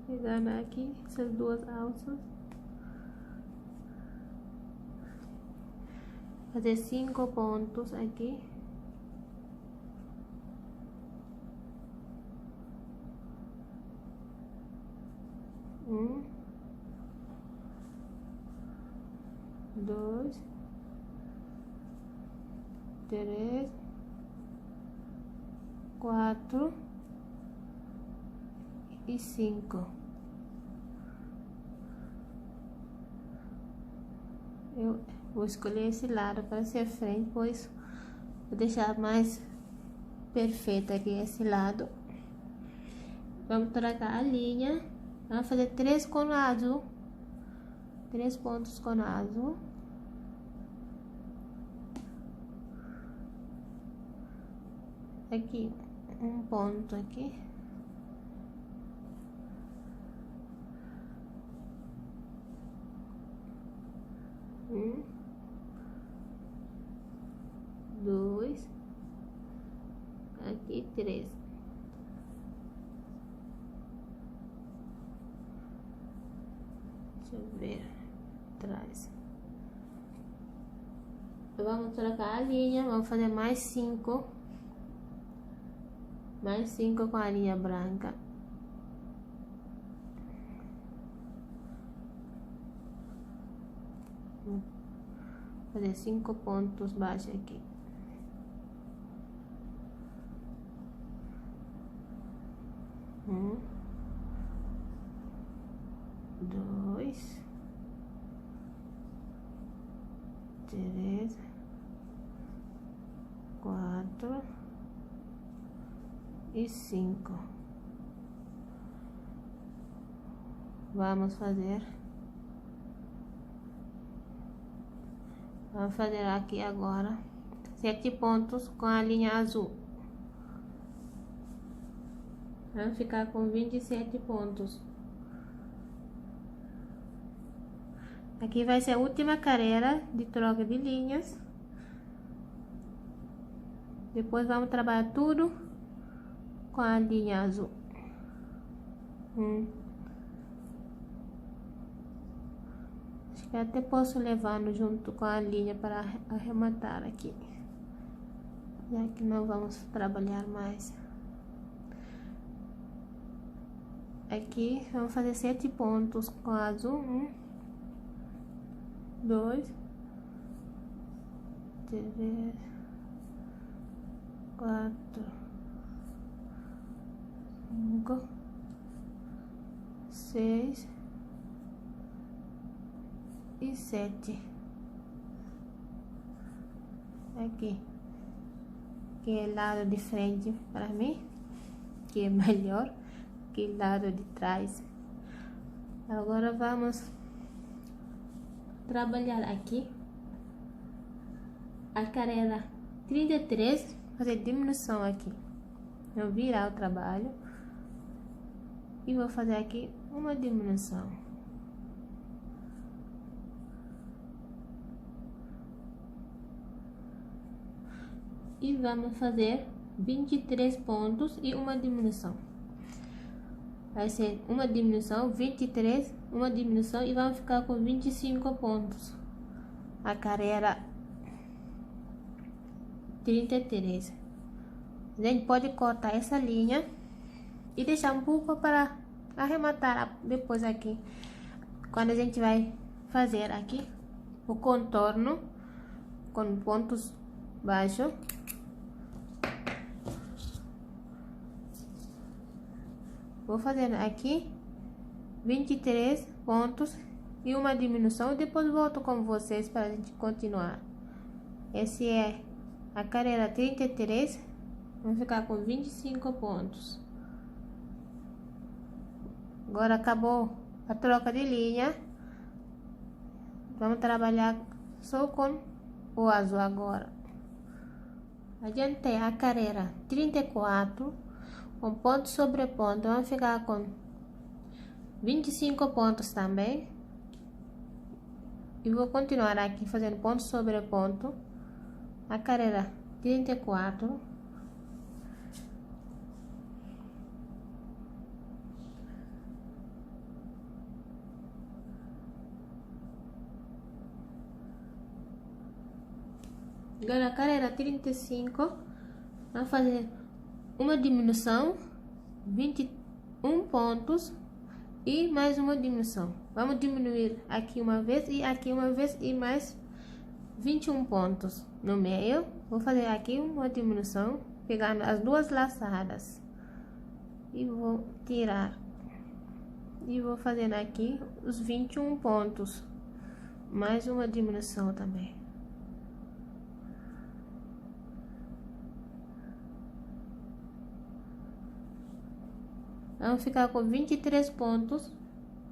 Pegando aqui essas 2 alças. Fazer 5 pontos aqui. Um, 2, 3, 4 e 5. Eu vou escolher esse lado para ser frente, pois vou deixar mais perfeito aqui esse lado. Vamos trocar a linha. Vamos fazer 3 com azul. 3 pontos com azul. Aqui, um ponto aqui. Um, 2, aqui 3. Deixa eu ver atrás. Vamos trocar a linha, vamos fazer mais 5. Mais 5 com a linha branca. Vou fazer 5 pontos baixos aqui. Um, 2, 3, 4 e 5. Vamos fazer aqui agora 7 pontos com a linha azul. Vamos ficar com 27 pontos. Aqui vai ser a última carreira de troca de linhas. Depois vamos trabalhar tudo com a linha azul. Acho que até posso levando junto com a linha para arrematar aqui, já que não vamos trabalhar mais. Aqui vamos fazer 7 pontos com azul. 1, 2, 3, 4, 5, 6 e 7. Aqui, que é lado de frente para mim, que é melhor que lado de trás. Agora vamos trabalhar aqui a carreira 33, fazer diminuição aqui. Eu virar o trabalho e vou fazer aqui uma diminuição. E vamos fazer 23 pontos e uma diminuição. Vai ser uma diminuição, 23, uma diminuição e vamos ficar com 25 pontos. A carreira 33. A gente pode cortar essa linha e deixar um pouco para arrematar depois aqui. Quando a gente vai fazer aqui o contorno com pontos baixos. Vou fazer aqui 23 pontos e uma diminuição e depois volto com vocês para a gente continuar. Esse é a carreira 33, vamos ficar com 25 pontos. Agora acabou a troca de linha, vamos trabalhar só com o azul agora. Adiantei a carreira 34. Com ponto sobre ponto, vamos ficar com 25 pontos também. E vou continuar aqui fazendo ponto sobre ponto. A carreira 34. Agora a carreira 35. Vamos fazer uma diminuição, 21 pontos e mais uma diminuição. Vamos diminuir aqui uma vez e aqui uma vez e mais 21 pontos no meio. Vou fazer aqui uma diminuição, pegando as duas laçadas e vou tirar. E vou fazendo aqui os 21 pontos, mais uma diminuição também. Vamos ficar com 23 pontos,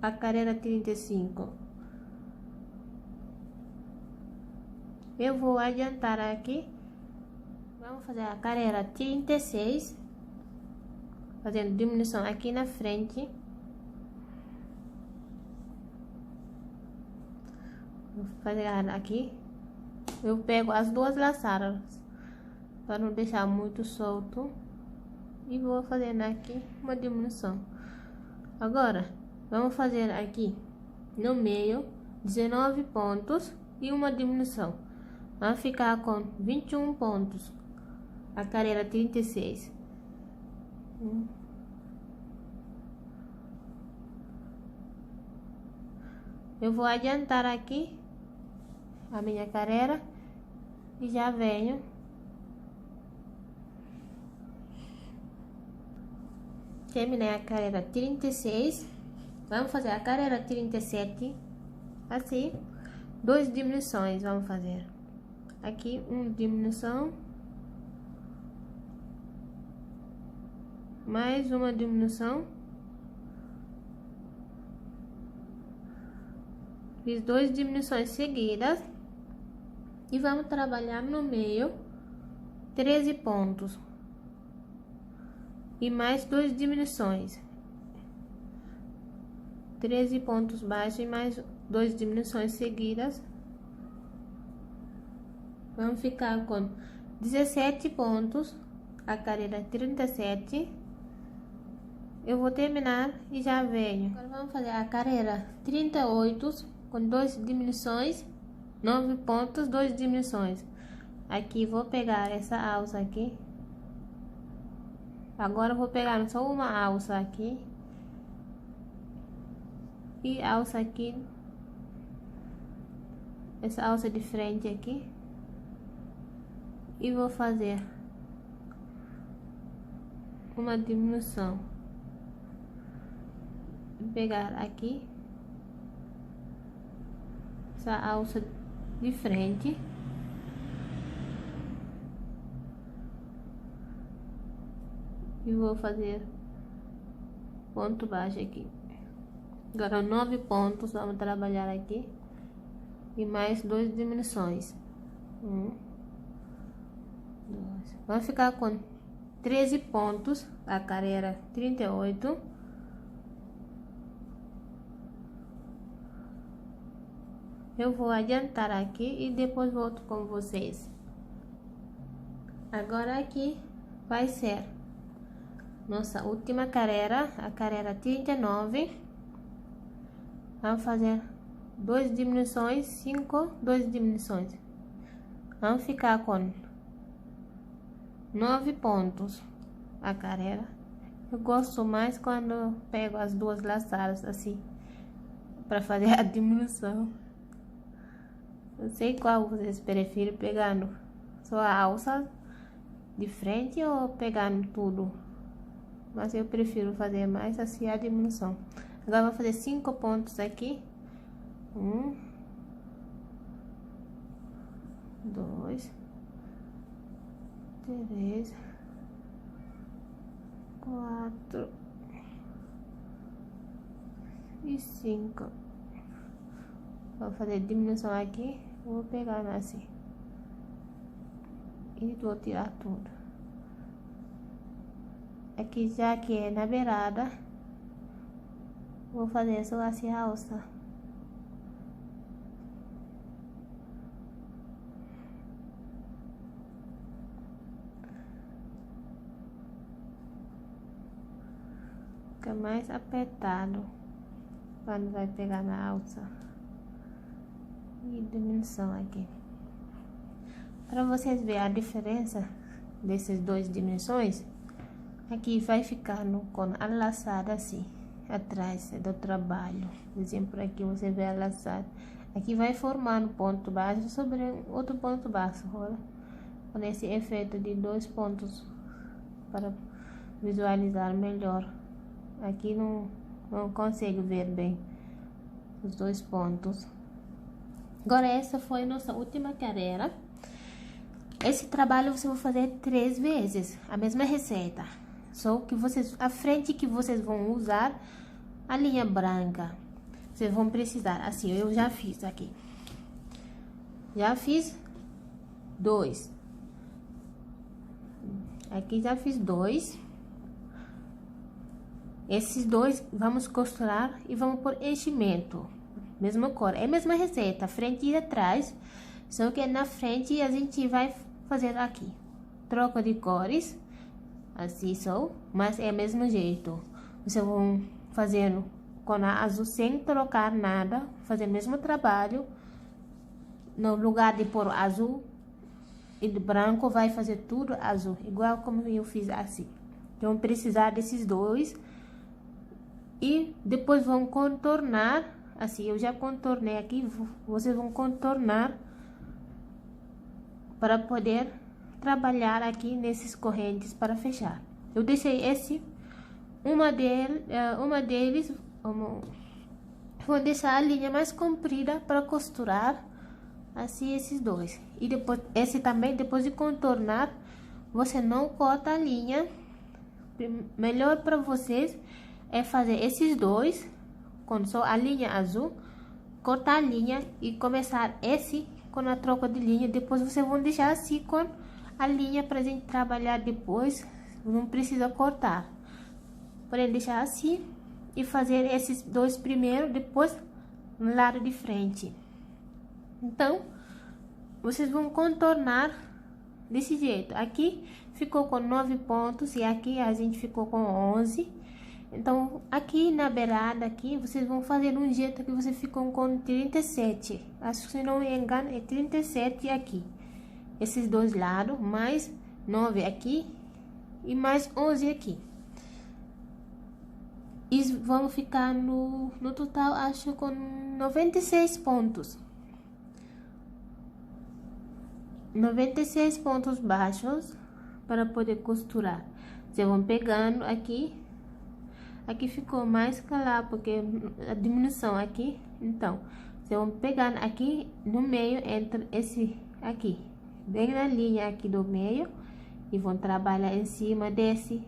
a carreira 35. Eu vou adiantar aqui. Vamos fazer a carreira 36, fazendo diminuição aqui na frente. Vou fazer aqui. Eu pego as duas laçadas, para não deixar muito solto. E vou fazendo aqui uma diminuição. Agora, vamos fazer aqui no meio 19 pontos e uma diminuição. Vai ficar com 21 pontos. A carreira 36. Eu vou adiantar aqui a minha carreira e já venho. Terminei a carreira 36. Vamos fazer a carreira 37 assim. 2 diminuições, vamos fazer. Aqui, uma diminuição. Mais uma diminuição. Fiz 2 diminuições seguidas. E vamos trabalhar no meio 13 pontos. E mais 2 diminuições. 13 pontos baixos e mais 2 diminuições seguidas. Vamos ficar com 17 pontos. A carreira 37. Eu vou terminar e já venho. Agora vamos fazer a carreira 38 com 2 diminuições, 9 pontos, 2 diminuições. Aqui vou pegar essa alça aqui. Agora eu vou pegar só uma alça aqui. E alça aqui. Essa alça de frente aqui. E vou fazer uma diminuição. Vou pegar aqui essa alça de frente. E vou fazer ponto baixo aqui. Agora 9 pontos, vamos trabalhar aqui. E mais 2 diminuições. 1, 2. Vamos ficar com 13 pontos, a carreira 38. Eu vou adiantar aqui e depois volto com vocês. Agora aqui vai ser nossa última carreira, a carreira 39. Vamos fazer 2 diminuições, 5, 2 diminuições. Vamos ficar com 9 pontos a carreira. Eu gosto mais quando pego as duas laçadas assim, para fazer a diminuição. Não sei qual vocês preferem, pegando só a alça de frente ou pegando tudo. Mas eu prefiro fazer mais assim a diminuição. Agora vou fazer 5 pontos aqui. 1, 2, 3, 4 e 5. Vou fazer diminuição aqui. Vou pegar assim e vou tirar tudo. Aqui já que é na beirada, vou fazer só assim a alça. Fica mais apertado quando vai pegar na alça. E diminuição aqui. Para vocês verem a diferença dessas 2 diminuições, aqui vai ficando com a laçada assim, atrás do trabalho. Por exemplo, aqui você vê a laçada. Aqui vai formando ponto baixo sobre outro ponto baixo, olha. Com esse efeito de 2 pontos, para visualizar melhor. Aqui não consigo ver bem os 2 pontos. Agora essa foi nossa última carreira. Esse trabalho você vai fazer 3 vezes, a mesma receita. Só que vocês, a frente que vocês vão usar, a linha branca. Vocês vão precisar, assim, eu já fiz aqui. Já fiz 2. Aqui já fiz 2. Esses 2 vamos costurar e vamos por enchimento. Mesma cor, é a mesma receita, frente e atrás. Só que na frente a gente vai fazer aqui. Troca de cores. Assim só, mas é o mesmo jeito. Vocês vão fazendo com a azul sem trocar nada. Fazer o mesmo trabalho. No lugar de pôr azul e de branco, vai fazer tudo azul. Igual como eu fiz assim. Então, precisar desses 2. E depois vão contornar. Assim, eu já contornei aqui. Vocês vão contornar para poder trabalhar aqui nesses correntes para fechar. Eu deixei uma deles, vou deixar a linha mais comprida para costurar assim esses dois. E depois, esse também, depois de contornar, você não corta a linha. Melhor para vocês é fazer esses dois, com só a linha azul, cortar a linha e começar esse com a troca de linha. Depois vocês vão deixar assim com a linha pra gente trabalhar depois, não precisa cortar. Podem deixar assim e fazer esses dois primeiro, depois no lado de frente. Então, vocês vão contornar desse jeito. Aqui ficou com 9 pontos e aqui a gente ficou com 11. Então, aqui na beirada, aqui, vocês vão fazer um jeito que vocês ficam com 37. Acho que, se não me engano, é 37 aqui. Esses dois lados, mais 9 aqui e mais 11 aqui. E vão ficar no total, acho, com 96 pontos. 96 pontos baixos para poder costurar. Vocês vão pegando aqui. Aqui ficou mais calado porque a diminuição aqui. Então, vocês vão pegando aqui no meio, entre esse aqui, bem na linha aqui do meio, e vão trabalhar em cima desse.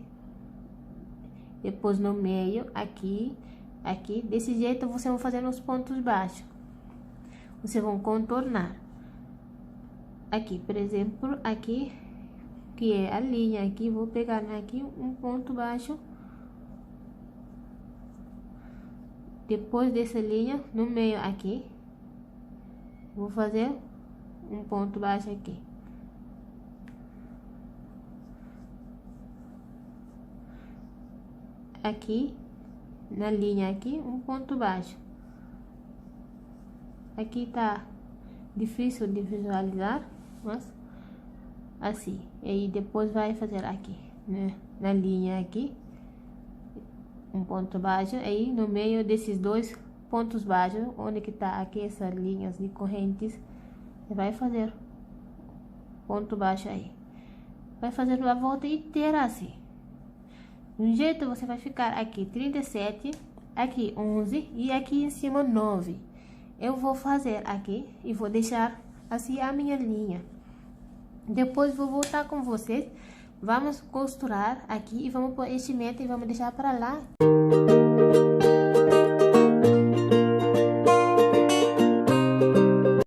Depois no meio, aqui, aqui, desse jeito vocês vão fazendo os pontos baixos. Vocês vão contornar. Aqui, por exemplo, aqui, que é a linha aqui, vou pegar aqui um ponto baixo. Depois dessa linha, no meio aqui, vou fazer um ponto baixo aqui. Aqui, na linha aqui, um ponto baixo. Aqui tá difícil de visualizar, mas assim. E aí depois vai fazer aqui, né? Na linha aqui, um ponto baixo. Aí no meio desses dois pontos baixos, onde que tá aqui essas linhas de correntes, você vai fazer ponto baixo aí. Vai fazer a volta inteira assim. De um jeito você vai ficar aqui 37, aqui 11 e aqui em cima 9. Eu vou fazer aqui e vou deixar assim a minha linha. Depois vou voltar com vocês. Vamos costurar aqui e vamos pôr enchimento e vamos deixar para lá.